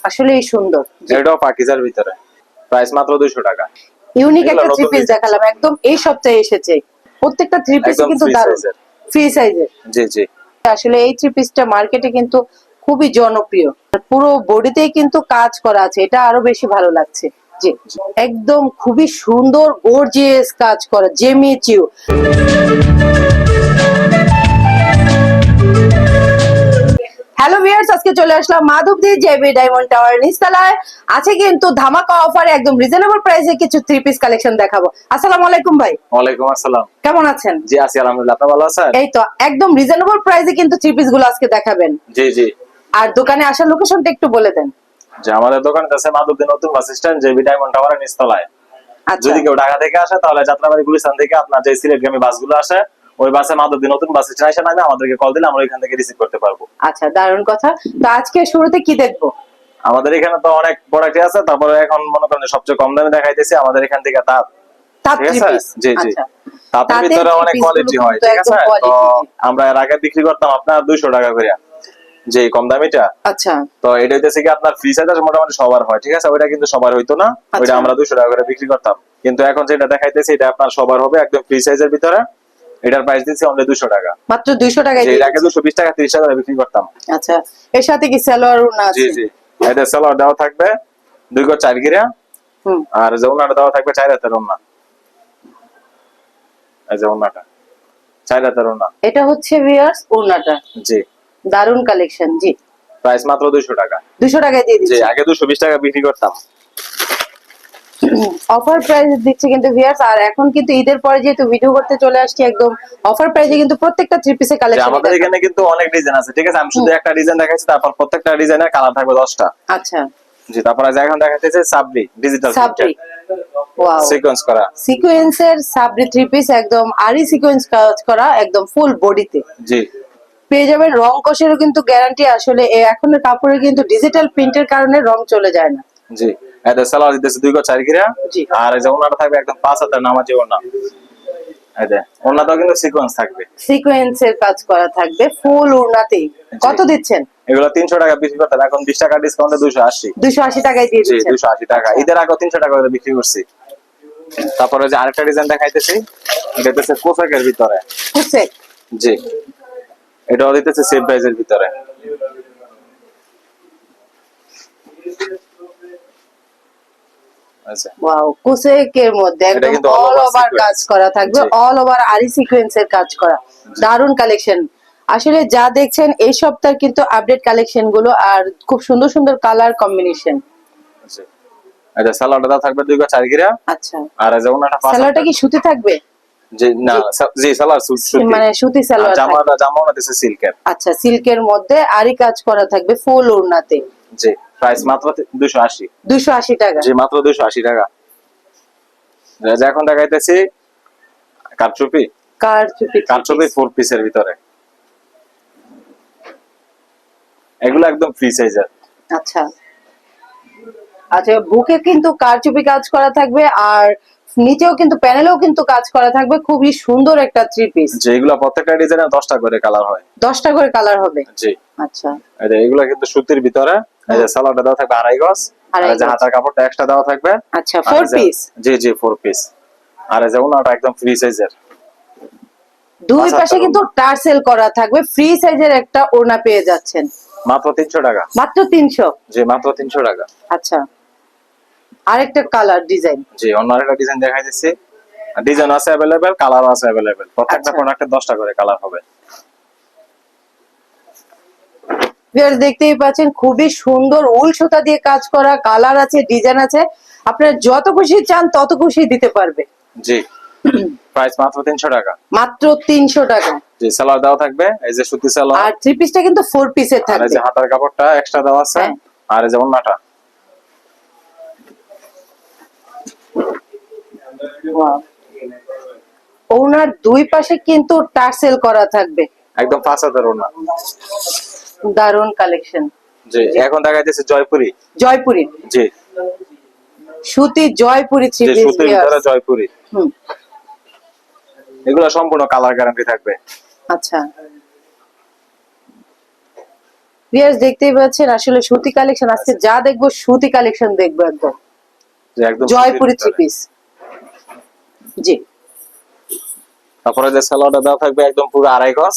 আসলেই সুন্দর। এটাও পাকিজার ভিতরে, প্রাইস মাত্র 200 টাকা। ইউনিক একটা থ্রি পিস দেখালাম, একদম এই সপ্তাহে এসেছে। প্রত্যেকটা থ্রি পিস কিন্তু দারুণ, ফ্রি সাইজের। জি জি, আসলে এই থ্রি পিসটা মার্কেটে কিন্তু খুবই জনপ্রিয়। পুরো বডিতেই কিন্তু কাজ করা আছে, এটা আরো বেশি ভালো লাগছে। জি, একদম খুবই সুন্দর গর্জিয়াস কাজ করা জেমিচিউ। হ্যালো ভিউয়ার্স, আজকে চলে আসলাম মাধবদী জেবি ডায়মন্ড টাওয়ার নিচতলায়। আছে কিন্তু ধামাকা অফারে একদম রিজনেবল প্রাইসে কিছু থ্রি পিস কালেকশন দেখাবো। আসসালামু আলাইকুম ভাই। ওয়ালাইকুম আসসালাম। কেমন আছেন? জি আছি আলহামদুলিল্লাহ, আপনি ভালো আছেন? এই তো একদম রিজনেবল প্রাইসে কিন্তু থ্রি পিস গুলো আজকে দেখাবেন। জি জি। আর দোকানে আসার লোকেশনটা একটু বলে দেন। যে আমাদের দোকান আছে মাধবদী নতুন বাস স্ট্যান্ড জেবি ডায়মন্ড টাওয়ারের নিচতলায়। আচ্ছা, যদি কেউ ঢাকা থেকে আসে তাহলে যাত্রাবাড়ি গুলিস্তান থেকে আপনার যে সিলেটগামী বাসগুলো আসে ওই বাসে মাধবদী নতুন বাস স্ট্যান্ড এসে নামে আমাদেরকে কল দিলে আমরা ওইখান থেকে রিসিভ করতে পারবো। আচ্ছা, দারুণ কথা। তো আজকে শুরুতে কি দেখবো? আমাদের এখানে তো অনেক প্রোডাক্ট আছে, তারপরে এখন মনে করেন সবচেয়ে কম দামে দেখাইতেছি আমাদের এখান থেকে তাঁত। তাঁত ঠিক থ্রি আছে? পিস। জি জি। আচ্ছা, তাঁতের তাঁতের ভিতরে three অনেক piece কোয়ালিটি গুলো হয়, কিন্তু ঠিক একদম আছে? তো quality। আমরা এর আগে বিক্রি করতাম আপনার 200 টাকা করে, যে কম দামিটা। আচ্ছা, তো এটা হইতেছে কি আপনার ফ্রি সাইজ মোটামুটি সবার হয়, ঠিক আছে? ওইটা কিন্তু সবার হইতো না, ওইটা আমরা 200 টাকা করে বিক্রি করতাম। কিন্তু এখন যেটা দেখাইতেছি এটা আপনার সবার হবে, একদম ফ্রি সাইজের ভিতরে। এটার প্রাইস দিচ্ছি অনলি 200 টাকা। মাত্র 200 টাকায় যে দিয়ে এর আগে 220 টাকা 30 টাকা করে বিক্রি করতাম। আচ্ছা, এর সাথে কি সালোয়ার ওড়না জি আছে? জি, এটা সালোয়ার দেওয়া থাকবে 2 গজ 4 গিরা, হুম, আর যে ওন্নাটা দেওয়া থাকবে 4 হাতের ওন্না। এই যে ওন্নাটা 4 হাতের ওন্না। এটা হচ্ছে ভিউয়ার্স ওড়নাটা। জি, দারুণ কালেকশন। জি, প্রাইস মাত্র 200 টাকা। 200 টাকায় দিয়ে জি, দিচ্ছি। আগে 220 টাকা বিক্রি করতাম। অফার প্রাইস দিচ্ছে কিন্তু ভিউয়ার্স। আর এখন কিন্তু ঈদের পরে যেহেতু ভিডিও করতে চলে আসছি, একদম অফার প্রাইসে কিন্তু প্রত্যেকটা থ্রি পিসের যে কালেকশন আমাদের এখানে কিন্তু অনেক ডিজাইন আছে, ঠিক আছে? আমি শুধু একটা ডিজাইন দেখাচ্ছি, তারপর প্রত্যেকটা ডিজাইনের কালার থাকবে 10টা। আচ্ছা, জি, তারপর আজ এখন দেখাচ্ছি Sabri digital Sabri. Wow, sequence করা। সিকোয়েন্সের সাবরি থ্রি পিস, একদম আরি সিকোয়েন্স কাজ করা, একদম ফুল বডিতে জি পেয়ে যাবেন। রং কষেরও কিন্তু গ্যারান্টি। আসলে এখনের কাপড়ে কিন্তু ডিজিটাল প্রিন্টের কারণে রং চলে যায় না। জি, এটা সালোয়ার দিতেছে 2 গজ 4 গিরা, জি, আর এই যে ওন্নাটা থাকবে একদম 5 হাতের নামাজি ওন্না। এই যে ওন্নাটাও কিন্তু সিকোয়েন্স থাকবে, সিকোয়েন্সের কাজ করা থাকবে ফুল ওড়নাতেই। কত দিচ্ছেন? এগুলো 300 টাকা বিক্রি করতে, এখন 20 টাকা ডিসকাউন্টে 280। 280 টাকায় দিয়ে জি, দিচ্ছেন। 280 টাকা। আচ্ছা, ঈদের আগে 300 টাকা করে বিক্রি করছি। তারপরে যে আরেকটা ডিজাইন দেখাইতেছি, এটা হচ্ছে কোসাকের ভিতরে। কোসেক। জি, এটাও দিতেছে সেম প্রাইজের ভিতরে। আচ্ছা, ওয়াও, কোসেকের মধ্যে এটা একদম কিন্তু অল ওভার sequence। কাজ করা থাকবে, জি। অল ওভার আরি সিকোয়েন্সের কাজ করা। দারুণ কালেকশন। আসলে যা দেখছেন এই সপ্তাহের কিন্তু আপডেট কালেকশন গুলো, আর খুব সুন্দর সুন্দর কালার কম্বিনেশন। জি, এটা সালোয়ারটা থাকবে 2 গজ 4 গিরা, আচ্ছা, আর এই যে ওন্নাটা 5 সালোয়ারটা হাতের। কি সুতি থাকবে? জি না, জি সালোয়ার সুতি, মানে সুতি আর সালোয়ার থাকবে। জামাটা দিতেছে সিল্কের। আচ্ছা, সিল্কের মধ্যে আরি কাজ করা থাকবে ফুল ওড়নাতে। জি, প্রাইস মাত্র 280। 280 টাকা। জি, মাত্র 280 টাকা। যে এখন দেখাইতেছি কারচুপি, কারচুপি কারচুপি 4 পিসের ভিতরে। এগুলো একদম ফ্রি সাইজের। আচ্ছা, আচ্ছা, বুকে কিন্তু কারচুপি কাজ করা থাকবে, আর নিচেও কিন্তু প্যানেলেও কিন্তু কাজ করা থাকবে। খুবই সুন্দর একটা থ্রি পিস। যে এগুলো প্রত্যেকটা ডিজাইনে 10টা করে কালার হয়। 10টা করে কালার হবে। জি, আচ্ছা, এই যে এগুলো কিন্তু সুতির ভিতরে। এই যে সালোয়ারটা দেওয়া থাকবে 2.5 গজ, আর এই যে হাতার কাপড়টা এক্সট্রা দেওয়া থাকবে। আচ্ছা, 4 পিস। জি জি, 4 পিস। আর এই যে ওন্নাটা একদম ফ্রি সাইজের। দুই পাশে কিন্তু টার্সেল করা থাকবে, ফ্রি সাইজের একটা ওড়না পেয়ে যাচ্ছেন মাত্র 300 টাকা। মাত্র 300। জি, মাত্র 300 টাকা। আচ্ছা, আরেকটা কালার ডিজাইন। জি, অন্য আরেকটা ডিজাইন দেখাই দিচ্ছি। ডিজাইন আছে अवेलेबल, কালার আছে अवेलेबल। প্রত্যেকটা প্রোডাক্টে 10টা করে কালার হবে। ভিউয়ার্স, দেখতেই পাচ্ছেন খুবই সুন্দর উল সুতা দিয়ে কাজ করা, কালার আছে, ডিজাইন আছে। আপনারা যত খুশি চান তত খুশি দিতে পারবে। জি, প্রাইস মাত্র 300 টাকা। মাত্র 300 টাকা। জি, সালোয়ার দেওয়া থাকবে এই যে সুতি সালোয়ার, আর থ্রি পিসটা কিন্তু 4 পিসের আর এই থাকবে। যে হাতার কাপড়টা এক্সট্রা দেওয়া আছে, হ্যাঁ। আর এই যে ওন্নাটা। ওয়াও, ওনার দুই পাশে কিন্তু টার্সেল করা থাকবে। একদম 5 হাতের ওন্না। দারুন কালেকশন। জি, এখন দেখা যাচ্ছে জয়পুরি। জয়পুরি, জি, সুতি জয়পুরি থ্রি যে পিস। সুতির ভিতরে জয়পুরি। হুম, এগুলো সম্পূর্ণ কালার গ্যারান্টি থাকবে। আচ্ছা, ভিউয়ার্স দেখতেই পাচ্ছেন আসলে সুতি কালেকশন, আজকে যা দেখবো সুতি কালেকশন দেখবো একদম। যে একদম জয়পুরি সুতির থ্রি ভিতরে। পিস। জি, তারপরে যে সালোয়ারটা দেওয়া থাকবে একদম পুরো আড়াই গজ,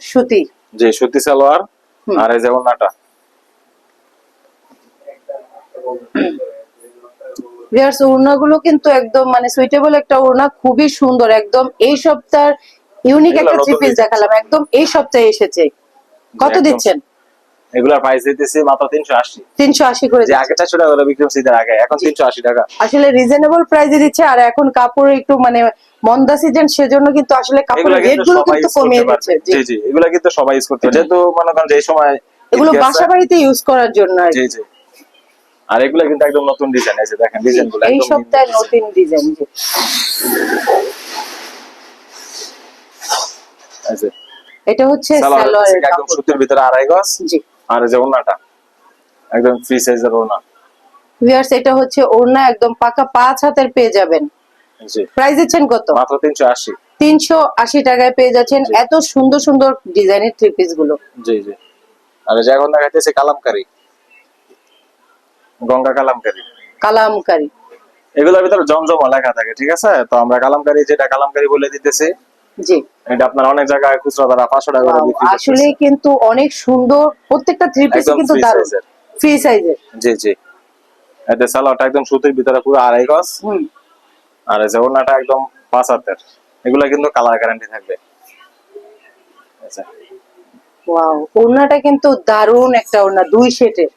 সুতি। যে সুতি সালোয়ার। হুম। আর এই যে ওড়নাটা, ভিউয়ার্স ওড়নাগুলো কিন্তু একদম মানে সুইটেবল একটা ওড়না, খুবই সুন্দর একদম। এই সপ্তাহের ইউনিক এগুলো একটা থ্রি নতুন পিস design। দেখালাম, একদম এই সপ্তাহে এসেছে। কত একদম দিচ্ছেন? এগুলার প্রাইস দিতেছি মাত্র 380। 380 করে যে দিচ্ছেন। আগে 400 টাকা করে বিক্রি হচ্ছে ঈদের আগে, এখন 380 টাকা। আসলে রিজনেবল প্রাইসে দিচ্ছে, আর এখন কাপড় একটু মানে মন্দা সিজন, সেজন্য কিন্তু আসলে এগুলা কাপড়ের রেট কিন্তু গুলো সবাই কিন্তু ইউজ করতে কমিয়ে পারবে। দিচ্ছে। জি, জি জি, এগুলা কিন্তু সবাই ইউজ করতে পারবে, যেহেতু মনে করেন যে এই সময় এগুলো ঈদ গেছে। বাসা বাড়িতে ইউজ করার জন্য আর জি কি। জি। আর এগুলা কিন্তু একদম নতুন ডিজাইন, এই যে দেখেন জি, ডিজাইন গুলো এই একদম সপ্তাহে নতুন ডিজাইন। জি, এই যে এটা হচ্ছে সালোয়ার সালোয়ারের একদম কাপড়। সুতির ভিতরে আড়াই গজ। জি আর এই যে ওড়নাটা একদম ফ্রি সাইজের ওড়না। ভিউয়ার্স, এটা হচ্ছে ওড়না, একদম পাকা 5 হাতের পেয়ে যাবেন। জি, প্রাইস দিচ্ছেন কত? মাত্র 380। 380 টাকায় পেয়ে যাচ্ছেন জি। এত সুন্দর সুন্দর ডিজাইনের থ্রি পিস গুলো। জি জি। আর এই যে এখন দেখাইতেছে কালামকারী, গঙ্গা কালামকারী। কালামকারী। এগুলোর ভিতরে জমজম লেখা থাকে, ঠিক আছে? তো আমরা কালামকারী, যেটা কালামকারী বলে দিতেছি। জি, এটা আপনার অনেক জায়গায় খুচরা দ্বারা 500 টাকা করে ওয়াও, বিক্রি আসলে করতেছে। কিন্তু অনেক সুন্দর প্রত্যেকটা থ্রি পিস একদম কিন্তু ফ্রি দারুণ সাইজের। ফ্রি সাইজের। জি জি। এতে সালোয়ারটা একদম সুতির ভিতরে পুরো আড়াই গজ। হুম, আর এই যে ওড়নাটা একদম 5 হাতের। এগুলা কিন্তু কালার গ্যারান্টি থাকবে। আচ্ছা। ওয়াও, ওড়নাটা কিন্তু দারুণ একটা ওড়না, 2 সেটের,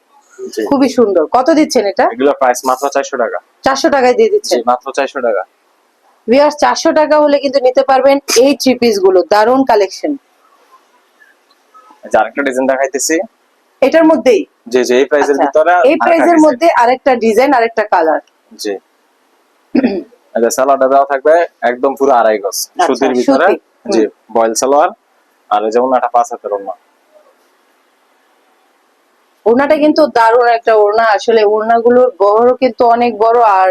জি। খুবই সুন্দর। কত দিচ্ছেন এটা? এগুলোর প্রাইস মাত্র 400 টাকা। 400 টাকায় দিয়ে জি, দিচ্ছেন। মাত্র 400 টাকা। ভিউয়ার্স, 400 টাকা হলে কিন্তু নিতে পারবেন এই থ্রি পিস গুলো, দারুণ কালেকশন। এই যে আরেকটা ডিজাইন দেখাইতেছি। এটার মধ্যেই? জি জি, এই প্রাইসের আচ্ছা, ভিতরে এই আরেকটা প্রাইজের ডিজাইন। মধ্যে আরেকটা ডিজাইন, আরেকটা কালার। জি। এই যে সালোয়ারটা দেওয়া থাকবে একদম পুরো আড়াই গজ সুতির ভিতরে। সুতি। হুম। জি, বয়েল সালোয়ার। আর এই যে ওড়নাটা 5 হাতের ওড়না। ওড়নাটা কিন্তু দারুণ একটা ওড়না, আসলে ওড়নাগুলোর বড় কিন্তু অনেক বড়, আর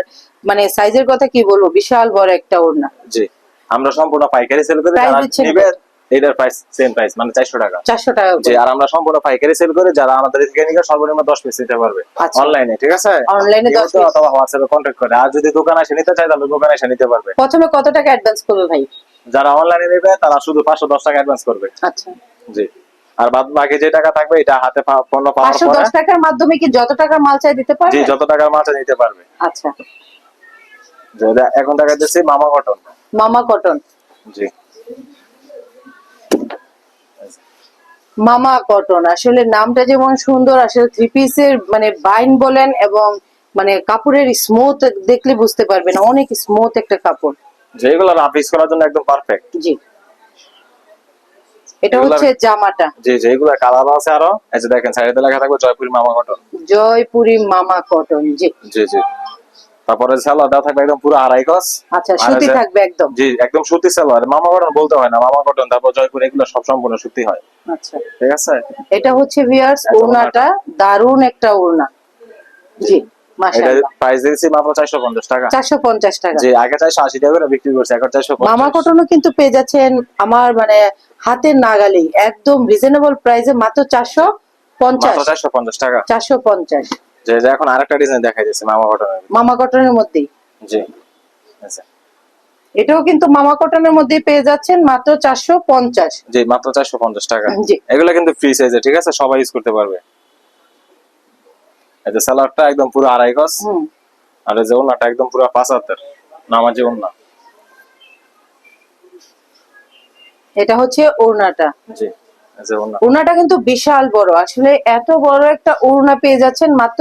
মানে সাইজের কথা কি বলবো, বিশাল বড় একটা ওড়না। জি, আমরা সম্পূর্ণ পাইকারি সেল করি, প্রাইস যারা দিচ্ছেন নিবে কত? এটার প্রাইস সেম প্রাইস, মানে 400 টাকা। 400 টাকা জি, করে। আর আমরা সম্পূর্ণ পাইকারি সেল করি, যারা আমাদের থেকে নিবে সর্বনিম্ন 10 পিস নিতে পারবে আচ্ছা। অনলাইনে, ঠিক আছে? অনলাইনে 10 ইমোতে পিস। অথবা হোয়াটসঅ্যাপে কন্টাক্ট করে। আর যদি দোকানে এসে নিতে চায় তাহলে দোকানে এসে নিতে পারবে। প্রথমে কত টাকা অ্যাডভান্স করবে ভাই? যারা অনলাইনে নেবে তারা শুধু 510 টাকা অ্যাডভান্স করবে। আচ্ছা, জি, আর বাদ বাকি যে টাকা থাকবে এটা হাতে পণ্য পাওয়ার পরে। 510 টাকার মাধ্যমে কি যত টাকা মাল চাই দিতে জি, পারবে? যত টাকার মালটা নিতে পারবে। আচ্ছা, যে এখন দেখাইতেছি মামা কটন। মামা কটন। জি, মামা কটন, আসলে নামটা যেমন সুন্দর, আসলে থ্রি পিসের মানে বাইন বলেন এবং মানে কাপড়ের স্মুথ দেখলে বুঝতে পারবেন, অনেক স্মুথ একটা কাপড়। যেগুলো রাফিস করার জন্য একদম পারফেক্ট। জি, এটা এগুলার- হচ্ছে জামাটা। জি জি, এগুলো কালার আছে আরো। এই যে দেখেন সাইডে লেখা থাকবে জয়পুরি মামা কটন। জয়পুরি মামা কটন। জি, জি জি। তারপরে সালোয়ার দেওয়া থাকবে একদম পুরো আড়াই গজ। আচ্ছা, আর সুতি এই যে- থাকবে একদম। জি, একদম সুতি সালোয়ার। মামা কটন বলতে হয় না, মামা কটন তারপর জয়পুরি এগুলো সব সম্পূর্ণ সুতি হয়, আচ্ছা, ঠিক আছে? এটা হচ্ছে ভিউয়ার্স এটা ওড়নাটা, দারুণ একটা ওড়না। জি, এটা মাশাআল্লাহ। প্রাইস দিয়েছি মাত্র 450 টাকা। 450 টাকা। জি, আগে 480 টাকা করে বিক্রি করছে, এখন 450। মামা কটনও কিন্তু পেয়ে যাচ্ছেন আমার মানে হাতের নাগালেই, একদম রিজনেবল প্রাইসে, মাত্র 450। মাত্র 450 টাকা। 450 যে যে এখন আরেকটা ডিজাইন দেখাই দিয়েছে মামা কটনের। মামা কটনের মধ্যেই। জি, আচ্ছা। এটাও কিন্তু মামা কটনের মধ্যেই পেয়ে যাচ্ছেন মাত্র 450। জি, মাত্র 450 টাকা। জি, এগুলো কিন্তু ফ্রি সাইজে, ঠিক আছে? সবাই ইউজ করতে পারবে। এই যে সালোয়ারটা একদম পুরো আড়াই গজ। হুম, আর এই যে ওড়নাটা একদম পুরো 5 হাতের নামাজি ওড়না। এটা হচ্ছে ওড়নাটা। জি, এই যে ওড়না ওড়নাটা কিন্তু বিশাল বড়, আসলে এত বড় একটা ওড়না পেয়ে যাচ্ছেন মাত্র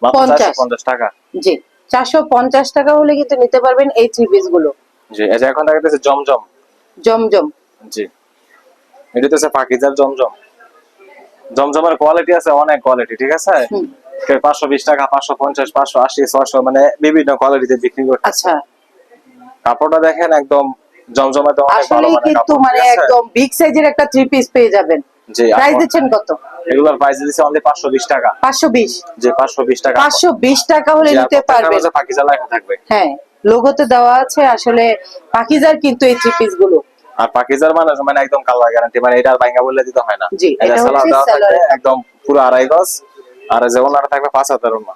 মাত্র 450। 450 টাকা। জি, 450 টাকা হলে কিন্তু নিতে পারবেন এই থ্রি পিস গুলো। জি, এই যে এখন দেখাইতেছে জমজম। জমজম। জি, এটা হচ্ছে পাকিজার জমজম। জমজমের কোয়ালিটি আছে, অনেক কোয়ালিটি, ঠিক আছে? হুম, কেউ 520 টাকা, 550, 580, 600, মানে বিভিন্ন কোয়ালিটিতে বিক্রি করতে। আচ্ছা, কাপড়টা দেখেন একদম জমজমাতে অনেক ভালো আসলেই মানের কিন্তু কাপড়, মানে ঠিক আছে? একদম বিগ সাইজের একটা থ্রি পিস পেয়ে যাবেন। জি, প্রাইস দিচ্ছেন কত? এগুলোর প্রাইস দিচ্ছে অনলি 520 টাকা। 520। যে 520 টাকা। 520 টাকা হলে জি, আর নিতে প্রত্যেকটা পারবেন। মাঝে পাকিজা লেখা থাকবে। হ্যাঁ, লোগোতে দেওয়া আছে, আসলে পাকিজার কিন্তু এই থ্রি পিস গুলো। আর পাকিজার মানে মানে একদম কালার গ্যারান্টি, মানে এটা আর ভাঙা বললে দিতে হয় না। জি, এটা হচ্ছে সালোয়ার দেওয়া থাকবে সালোয়ারের কাপড়। একদম পুরো 2.5 গজ, আর যে ওনাটা থাকবে 5 হাতের ওনা।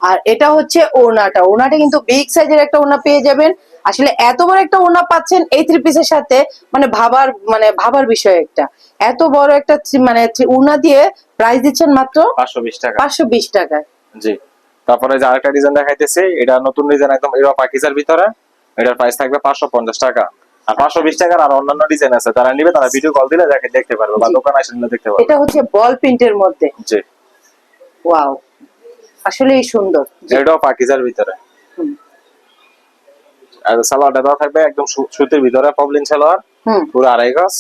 আর এটা হচ্ছে ওড়নাটা, ওড়নাটা কিন্তু বিগ সাইজের একটা ওড়না পেয়ে যাবেন। আসলে এত বড় একটা ওড়না পাচ্ছেন এই থ্রি পিসের সাথে, ভাবার বিষয় একটা, এত বড় একটা ওড়না দিয়ে প্রাইস দিচ্ছেন মাত্র 520 টাকা। 520 টাকায়। জি। তারপরে যে আরেকটা ডিজাইন দেখাইতেছি, এটা নতুন ডিজাইন একদম, এটা পাকিজার ভিতরে, এটার প্রাইস থাকবে 550 টাকা। আর 520 টাকার আর অন্যান্য ডিজাইন আছে, তারা নিবে তারা ভিডিও কল দিলে দেখতে পারবে, বা জি। দোকানে এসে নিলে দেখতে পারবে। এটা হচ্ছে বল প্রিন্টের মধ্যে। জি। ওয়াও, আসলেই সুন্দর। জি। এটাও পাকিজার ভিতরে। হুম। আর সালোয়ারটা দেওয়া থাকবে একদম সুতির ভিতরে, পবলিন সালোয়ার, পুরো 2.5 গজ,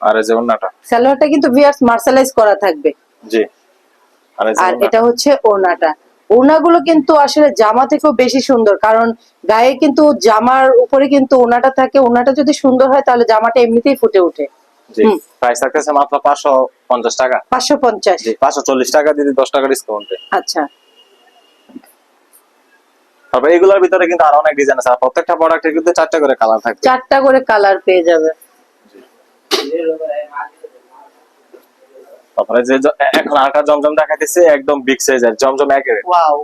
আর এই যে ওন্নাটা। সালোয়ারটা কিন্তু ভিউয়ার্স মার্শালাইজ করা থাকবে। জি। আর এই যে আর ওন্নাটা। এটা হচ্ছে ওড়নাটা। ওড়নাগুলো কিন্তু আসলে জামা থেকেও বেশি সুন্দর, কারণ গায়ে কিন্তু জামার উপরে কিন্তু ওড়নাটা থাকে, ওড়নাটা যদি সুন্দর হয় তাহলে জামাটা এমনিতেই ফুটে ওঠে। জি। প্রাইস থাকতেছে মাত্র 550 টাকা। 550। জি, 540 টাকা দিদি, 10 টাকা ডিসকাউন্টে। আচ্ছা। তবে এগুলোর ভিতরে কিন্তু আরো অনেক ডিজাইন আছে, আর প্রত্যেকটা প্রোডাক্টের কিন্তু 4টা করে কালার থাকবে। 4টা করে কালার পেয়ে যাবে। তারপরে যে এখন আরেকটা জমজম দেখাইতেছে, একদম বিগ সাইজের জমজম একের। ওয়াও,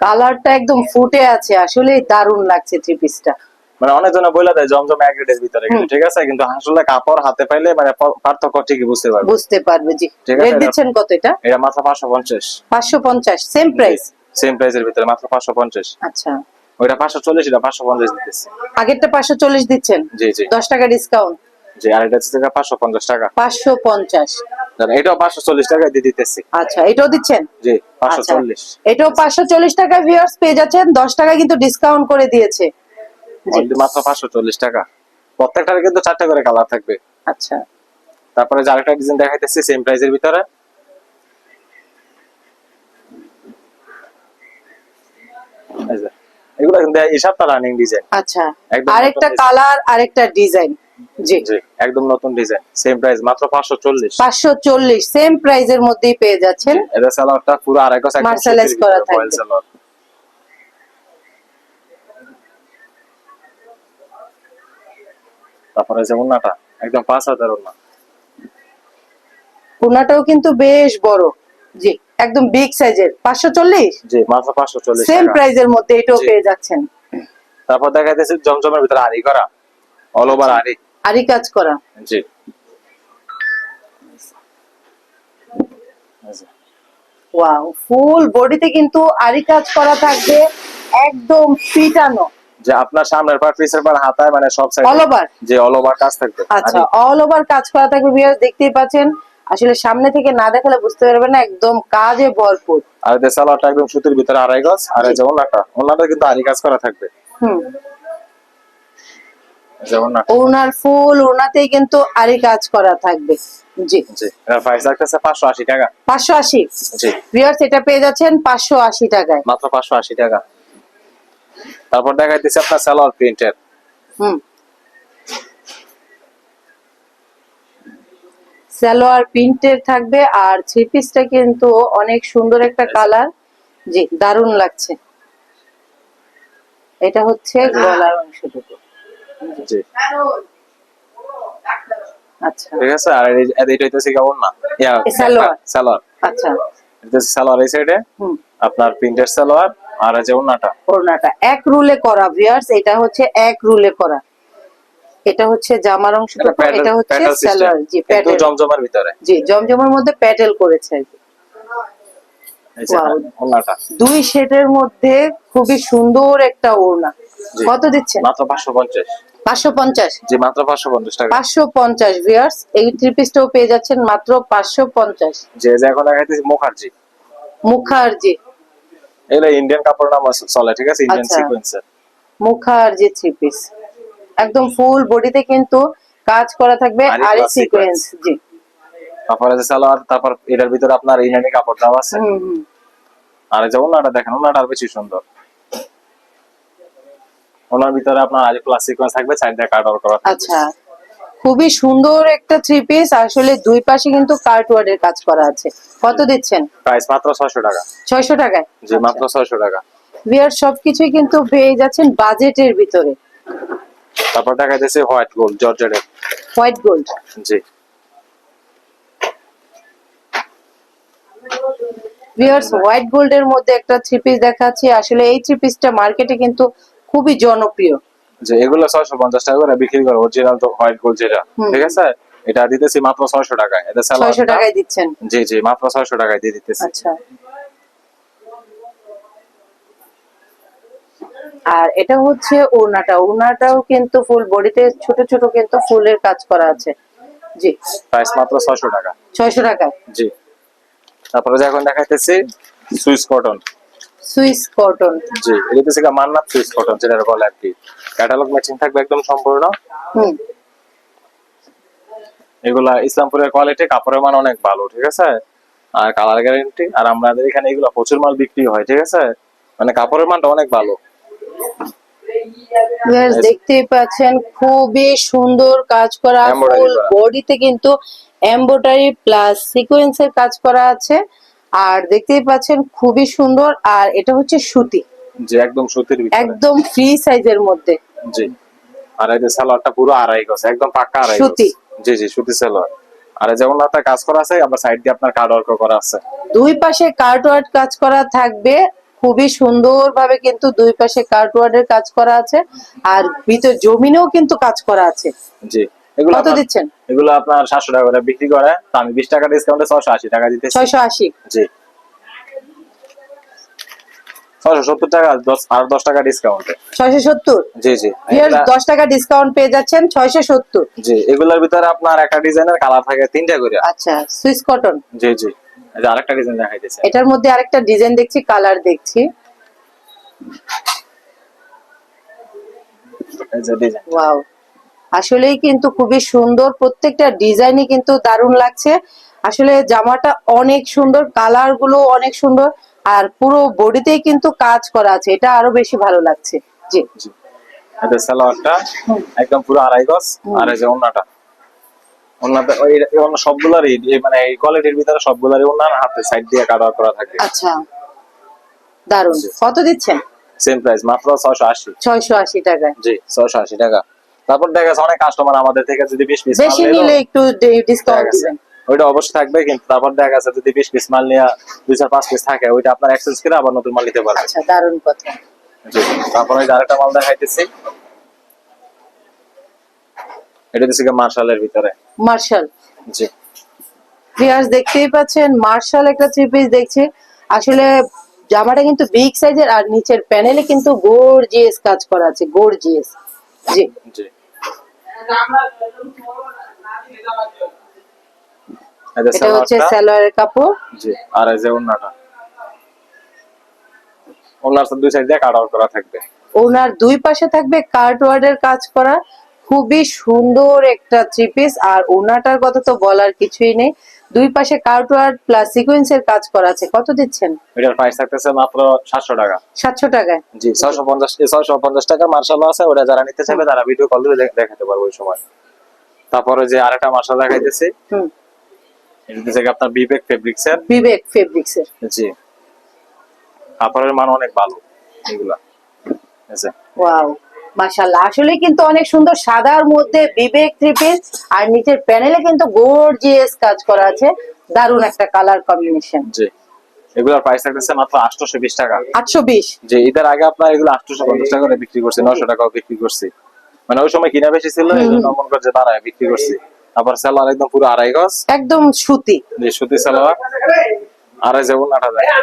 কালারটা একদম ফুটে আছে, আসলে দারুণ লাগছে থ্রি পিসটা। মানে অনেকজনে বলে দেয় জমজম এক রেটের ভিতরে, কিন্তু ঠিক আছে, কিন্তু আসলে কাপড় হাতে পাইলে মানে পার্থক্য ঠিকই বুঝতে পারবে। জি। ঠিক আছে, রেট দিচ্ছেন কত এটা? এটা মাত্র 550। 550 সেম প্রাইস। সেম প্রাইসের ভিতরে মাত্র 550। আচ্ছা। ওইটা 540, এটা 550 দিতেছি। আগেরটা 540 দিচ্ছেন? জি জি। 10 টাকা ডিসকাউন্ট। জি, আর এটা হচ্ছে 550 টাকা। 550। এটাও 540 টাকা দিয়ে দিতেছি। আচ্ছা, এটাও দিচ্ছেন? জি, 540। এটাও 540 টাকা ভিউয়ার্স পেয়ে যাচ্ছেন, 10 টাকা কিন্তু ডিসকাউন্ট করে দিয়েছে। জি। মাত্র 540 টাকা। প্রত্যেকটার কিন্তু 4টা করে কালার থাকবে। আচ্ছা। তারপরে যে আরেকটা ডিজাইন দেখাইতেছি সেম প্রাইসের ভিতরে, এই যে এগুলো কিন্তু এই সপ্তাহ রানিং ডিজাইন। আচ্ছা, একদম আরেকটা নতুন কালার, আরেকটা ডিজাইন। জি। জি, একদম নতুন ডিজাইন, সেম প্রাইস মাত্র 540। 540 সেম প্রাইজের মধ্যেই পেয়ে যাচ্ছেন। এটা সালোয়ারটা পুরো 2.5 গজ একদম মার্শালাইজ সুতির করা ভিতরে বয়েল থাকবে। সালোয়ার। তারপরে যে ওন্নাটা একদম 5 হাতের ওন্না। ওড়নাটাও কিন্তু বেশ বড়। জি, একদম বিগ সাইজের। 540 জি, মাত্র 540 সেম টাকা। প্রাইজের মধ্যে এটাও জি। পেয়ে যাচ্ছেন। তারপর দেখাইতেছি জমজমের ভিতরে আরি করা, অল ওভার আরি। আরি কাজ করা। জি। ওয়াও, ফুল বডিতে কিন্তু আরি কাজ করা থাকবে, একদম ফিটানো। যে আপনার সামনের পার্ট, পিছের পার্ট, হাতায় মানে সব সাইডে অল ওভার। যে অল ওভার কাজ থাকবে। আচ্ছা, অল ওভার কাজ করা থাকবে ভিউয়ার্স, দেখতেই পাচ্ছেন। আসলে সামনে থেকে না দেখালে বুঝতে পারবেন না, একদম কাজে ভরপুর। আর এই সালোয়ারটা একদম সুতির ভিতরে 2.5 গজ, আর এই যে ওন্নাটা কিন্তু আরি কাজ করা থাকবে। হুম। যেমন না ওনার ফুল ওনাতেই কিন্তু আরি কাজ করা থাকবে। জি। জি, এর প্রাইস লাগতেছে 580 টাকা। 580। জি, ভিউয়ার্স এটা পেয়ে যাচ্ছেন 580 টাকায়। মাত্র 580 টাকা। তারপর দেখাইতেছি আপনার সালোয়ার প্রিন্টের। হুম। সালোয়ার প্রিন্টের থাকবে, আর থ্রি পিসটা কিন্তু অনেক সুন্দর একটা কালার। জি, দারুণ লাগছে। এটা হচ্ছে গলার অংশটুকু। জি, আচ্ছা। ঠিক আছে। আর এইটা হইতেছে কেমন না সালোয়ার। সালোয়ার, আচ্ছা। এটা সালোয়ার এই সাইডে হুম। আপনার প্রিন্টের সালোয়ার, আর আছে ওন্নাটা। ওড়নাটা এক রুলে করা ভিউয়ার্স, এটা হচ্ছে এক রুলে করা। এটা হচ্ছে জামার অংশটুকু, এটা হচ্ছে সালোয়ার। জি, প্যাটেল। জমজমের ভিতরে। জি, জমজমের মধ্যে প্যাটেল করেছে আর কি। এই যে Wow. ওন্নাটা দুই শেডের মধ্যে খুবই সুন্দর একটা ওড়না। জি। কত দিচ্ছেন? মাত্র 550। 550। জি, মাত্র 550 টাকা। 550 ভিউয়ার্স, এই থ্রি পিসটাও পেয়ে যাচ্ছেন মাত্র 550। যে এখন দেখাইতেছি মুখার্জি। মুখার্জি। এগুলো ইন্ডিয়ান কাপড় নাম চলে, ঠিক আছে, ইন্ডিয়ান আচ্ছা। সিকোয়েন্সের। মুখার্জি থ্রি পিস, একদম ফুল বডিতে কিন্তু কাজ করা থাকবে, আরি আর plus সিকোয়েন্স। জি। তারপরে যে সালোয়ার, তারপর এটার ভিতরে আপনার ইনানি কাপড় দেওয়া আছে। হুম হুম। আর এই যে ওন্নাটা দেখেন, ওন্নাটা আর বেশি সুন্দর। ওনার ভিতরে আপনার আরি প্লাস সিকোয়েন্স থাকবে, সাইড দিয়ে কাট করা থাকবে। আচ্ছা, খুবই সুন্দর একটা থ্রি পিস। আসলে দুই পাশে কিন্তু কার্টওয়ার্ডের কাজ করা আছে। কত দিচ্ছেন? প্রাইস মাত্র 600 টাকা। 600 টাকায়। জি, মাত্র 600 টাকা। ভিউয়ার সবকিছুই কিন্তু পেয়ে যাচ্ছেন বাজেটের ভিতরে। তারপর দেখাইতেছে হোয়াইট গোল্ড জর্জেটের। White gold. জি ভিউয়ার্স হোয়াইট গোল্ডের মধ্যে একটা থ্রি পিস দেখাচ্ছি। আসলে এই থ্রি পিসটা মার্কেটে কিন্তু খুবই জনপ্রিয়। যে এগুলো 650 টাকা করে বিক্রি করে অরিজিনাল তো হোয়াইট গোল্ড যেটা, ঠিক আছে? এটা দিতেছি মাত্র 600 টাকায়। এটা 600 টাকায় দিচ্ছেন? জি জি, মাত্র 600 টাকায় দিয়ে দিতেছি। আচ্ছা, আর এটা হচ্ছে ওড়নাটা। ওড়নাটাও কিন্তু ফুল বডিতে ছোট ছোট কিন্তু ফুলের কাজ করা আছে। জি, প্রাইস মাত্র 600 টাকা। 600 টাকায়। জি, তারপরে যে এখন দেখাইতেছি সুইস কটন। Swiss cotton. জি, এটা হচ্ছে মান্নাত সুইস কটন যেটা বলে আর কি। ক্যাটালগ ম্যাচিং থাকবে একদম সম্পূর্ণ। হুম, এগুলা ইসলামপুরের কোয়ালিটি, কাপড়ের মান অনেক ভালো, ঠিক আছে? আর কালার গ্যারান্টি। আর আমাদের এখানে এগুলো প্রচুর মাল বিক্রি হয়, ঠিক আছে? মানে কাপড়ের মানটা অনেক ভালো। ভিউয়ার্স দেখতেই পাচ্ছেন খুবই সুন্দর কাজ করা, Embroidery ফুল করা। বডিতে কিন্তু এমব্রয়ডারি প্লাস সিকোয়েন্সের কাজ করা আছে। আর দেখতেই পাচ্ছেন খুবই সুন্দর। আর এটা হচ্ছে সুতি, জি, একদম সুতির ভিতরে। একদম ফ্রি সাইজের মধ্যে। জি, আর এই যে সালোয়ারটা পুরো আড়াই গজ, একদম পাক্কা আড়াই গজ। সুতি। জি জি, সুতি সালোয়ার। আর এই যেমন আপনার কাজ করা আছে, আবার সাইড দিয়ে আপনার কার্ড ওয়ার্ক করা আছে। দুই পাশে কার্টওয়ার্ড কাজ করা থাকবে, খুবই সুন্দর ভাবে কিন্তু দুই পাশে কার্টওয়ার্ডের কাজ করা আছে। আর ভিতর জমিনেও কিন্তু কাজ করা আছে। জি, এগুলো কত দিচ্ছেন? এগুলো আপনার 700 টাকা করে বিক্রি করে, তো আমি 20 টাকা ডিসকাউন্টে 680 টাকা দিতেছি। 680। জি, 670 টাকা, 10 টাকা ডিসকাউন্টে। 670। জি জি, ভিউয়ার্স 10 টাকা ডিসকাউন্ট পেয়ে যাচ্ছেন 670। জি, এগুলোর ভিতরে আপনার একটা ডিজাইনের কালার থাকে 3টা করে। আচ্ছা, সুইস কটন। জি জি, এই যে আরেকটা ডিজাইন দেখাইতেছে। এটার মধ্যে আরেকটা ডিজাইন দেখছি, কালার দেখছি। এই যে ডিজাইন। ওয়াও, আসলেই কিন্তু খুবই সুন্দর, প্রত্যেকটা ডিজাইনই কিন্তু দারুণ লাগছে। আসলে জামাটা অনেক সুন্দর, কালার গুলো অনেক সুন্দর। আর পুরো বডিতেই কিন্তু কাজ করা আছে, এটা আরো বেশি ভালো লাগছে। জি, জি, এটা সালোয়ারটা একদম পুরো আড়াই গজ। আর এই যে ওন্নাটা, ওন্নাটা এই ওন্না সবগুলারই মানে এই কোয়ালিটির ভিতরে সবগুলারই ওন্নার হাতে সাইড দিয়ে কাটা করা থাকে। আচ্ছা, দারুণ। কত দিচ্ছেন? সেম প্রাইস, মাত্র 680। 680 টাকায়। জি, 680 টাকা। তারপর দেখা যাচ্ছে অনেক কাস্টমার আমাদের থেকে যদি 20 পিস মাল বেশি নিলো, নিলে একটু ডিসকাউন্ট দেখা গেছে দিবেন। ওইটা অবশ্যই থাকবে। কিন্তু তারপর দেখা গেছে যদি 20 পিস মাল নিয়ে 2-5 পিস থাকে, ওইটা আপনার এক্সচেঞ্জ করে আবার নতুন মাল নিতে পারবেন। আচ্ছা, দারুণ কথা। জি, তারপরে আরেকটা মাল দেখাইতেছি। এটা হচ্ছে মার্শালের ভিতরে। মার্শাল। জি, ভিউয়ার্স দেখতেই পাচ্ছেন মার্শাল একটা থ্রি পিস দেখছি। আসলে জামাটা কিন্তু বিগ সাইজের, আর নিচের প্যানেলে কিন্তু গর্জিয়াস কাজ করা আছে, গর্জিয়াস। জি, জি, এটা এটা হচ্ছে সালোয়ারটা। সালোয়ারের কাপড়। জি, আর এই যে ওন্নাটা, ওন্নার দুই সাইড দিয়ে কাট আউট করা থাকবে। ওনার দুই পাশে থাকবে কার্টওয়ার্ডের কাজ করা, খুবই সুন্দর একটা থ্রি পিস। আর ওনাটার কথা তো বলার কিছুই নেই, দুই পাশে কার্টওয়ার্ড প্লাস সিকোয়েন্সের কাজ করা আছে। কত দিচ্ছেন? এটার প্রাইস থাকতেছে মাত্র 700 টাকা। 700 টাকায়। জি, 650 টাকার মার্শাল আছে। ওটা যারা নিতে চাইবে তারা ভিডিও কল দিয়ে দেখাতে পারবো ওই সময়। তারপরে যে আরেকটা মার্শাল দেখাইতেছি, হুম, এটা হচ্ছে আপনার বিবেক ফেব্রিক্স এর। বিবেক ফেব্রিক্স এর। জি, কাপড়ের মান অনেক ভালো এগুলা। আচ্ছা, ওয়াও, মাশাআল্লাহ, আসলে কিন্তু অনেক সুন্দর। সাদার মধ্যে বিবেক থ্রি পিস, আর নিচের প্যানেলে কিন্তু গর্জিয়াস কাজ করা আছে, দারুণ একটা কালার কম্বিনেশন। জি, এগুলোর প্রাইস থাকতেছে মাত্র 820 টাকা। 820। যে ঈদের আগে আপনার এগুলো 850 টাকা করে বিক্রি করছি, 900 টাকাও বিক্রি করছি। মানে ওই সময় কিনা বেশি ছিল, এই জন্য মন করছে বাড়ায় বিক্রি করছি। আবার সালোয়ার একদম পুরো আড়াই গজ, একদম সুতি। যে সুতি সালোয়ার। আর এই যে ওন্নাটা দেখেন,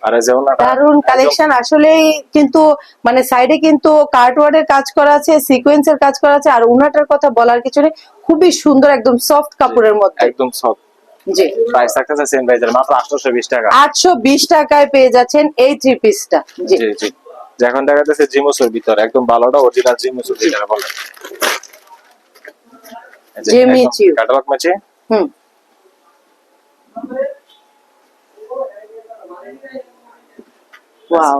আর এই যে ওন্নাটা দারুণ কালেকশন আসলেই। কিন্তু মানে সাইডে কিন্তু কার্টওয়ার্ডের কাজ করা আছে, সিকোয়েন্সের কাজ করা আছে। আর উনাটার কথা বলার কিছু নেই, খুবই সুন্দর, একদম সফট কাপড়ের মধ্যে। একদম সফট। জি, প্রাইস থাকতেছে সেম প্রাইসের, মাত্র 820 টাকা। 820 টাকায় পেয়ে যাচ্ছেন এই থ্রি পিসটা। জি, জি জি, যে এখন দেখা যাচ্ছে জিমুসের ভিতরে একদম ভালোটা অরিজিনাল জিমুসের যেটা বলে। এই যে জিমিচু। ক্যাটালগ ম্যাচে। হুম, ওয়াও,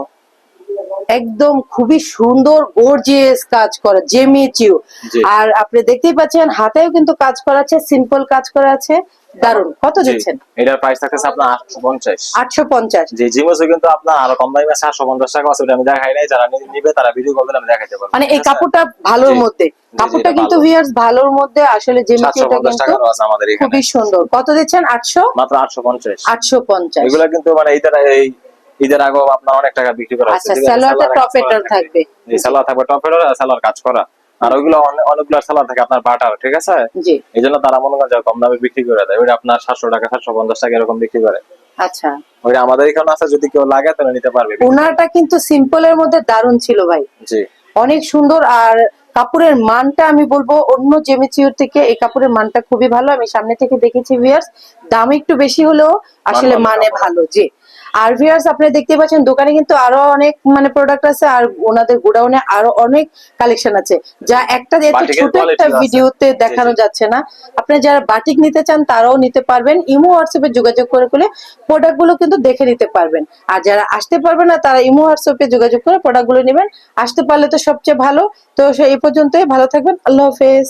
একদম খুবই সুন্দর গর্জিয়াস কাজ করা জেমিচিউ। জি। আর আপনি দেখতেই পাচ্ছেন হাতেও কিন্তু কাজ করা আছে, সিম্পল কাজ করা আছে, দারুন। কত জি, দিচ্ছেন? এটার প্রাইস থাকতেছে আপনার 850। 850। জি, জিমোসে কিন্তু আপনার আরো কম দামে আছে, 750 টাকা আছে, ওটা আমি দেখাই নাই। যারা নিবে তারা ভিডিও কল দিলে আমি দেখাইতে পারবো, মানে ঠিক এই আছে? কাপড়টা ভালোর জি, মধ্যে, জি, কাপড়টা এটা কিন্তু ভালো। ভিউয়ার্স ভালোর মধ্যে, আসলে জেমিচিউটা 750 কিন্তু টাকারও আছে আমাদের এখানে, খুবই সুন্দর। কত দিচ্ছেন? 800? মাত্র 850। 850। এগুলা কিন্তু মানে ঈদের আগেও আপনার অনেক টাকা বিক্রি করা হচ্ছে, আচ্ছা, ঠিক আছে? সালোয়ারটা সালোয়ারে কাজ টপ করা এটার থাকবে। জি, সালোয়ার থাকবে টপের, আর সালোয়ার কাজ করা। আর ওইগুলো অনেকগুলো সালোয়ার থাকে আপনার বাটার, ঠিক আছে? জি। এই জন্য তারা মনে করেন যে কম দামে বিক্রি করে দেয়, ওইটা আপনার 700 টাকা 750 টাকা এরকম বিক্রি করে। আচ্ছা, ওইটা আমাদের এখানে আছে, যদি কেউ লাগে তাহলে নিতে পারবে। ওনাটা কিন্তু সিম্পলের মধ্যে দারুণ ছিল ভাই, জি, অনেক সুন্দর। আর কাপড়ের মানটা আমি বলবো অন্য জেমিচিউর থেকে এই কাপড়ের মানটা খুবই ভালো। আমি সামনে থেকে দেখেছি ভিউয়ার্স, দাম একটু বেশি হলেও আসলে ভালো মানে কাপড়। ভালো। জি। আর ভিউয়ার্স আপনারা দেখতে পাচ্ছেন দোকানে কিন্তু আরো অনেক মানে প্রোডাক্ট আছে, আর ওনাদের গোডাউনে আরো অনেক কালেকশন আছে, যা একটা এত বাটিকের ছোট একটা কোয়ালিটিও আছে। ভিডিওতে জি, দেখানো জি। যাচ্ছে না। আপনারা যারা বাটিক নিতে চান তারাও নিতে পারবেন, ইমো হোয়াটসঅ্যাপে যোগাযোগ করে প্রোডাক্ট গুলো কিন্তু দেখে নিতে পারবেন। আর যারা আসতে পারবে না তারা ইমো হোয়াটসঅ্যাপে যোগাযোগ করে প্রোডাক্ট গুলো নেবেন, আসতে পারলে তো সবচেয়ে ভালো। তো এই পর্যন্তই, ভালো থাকবেন, আল্লাহ হাফেজ।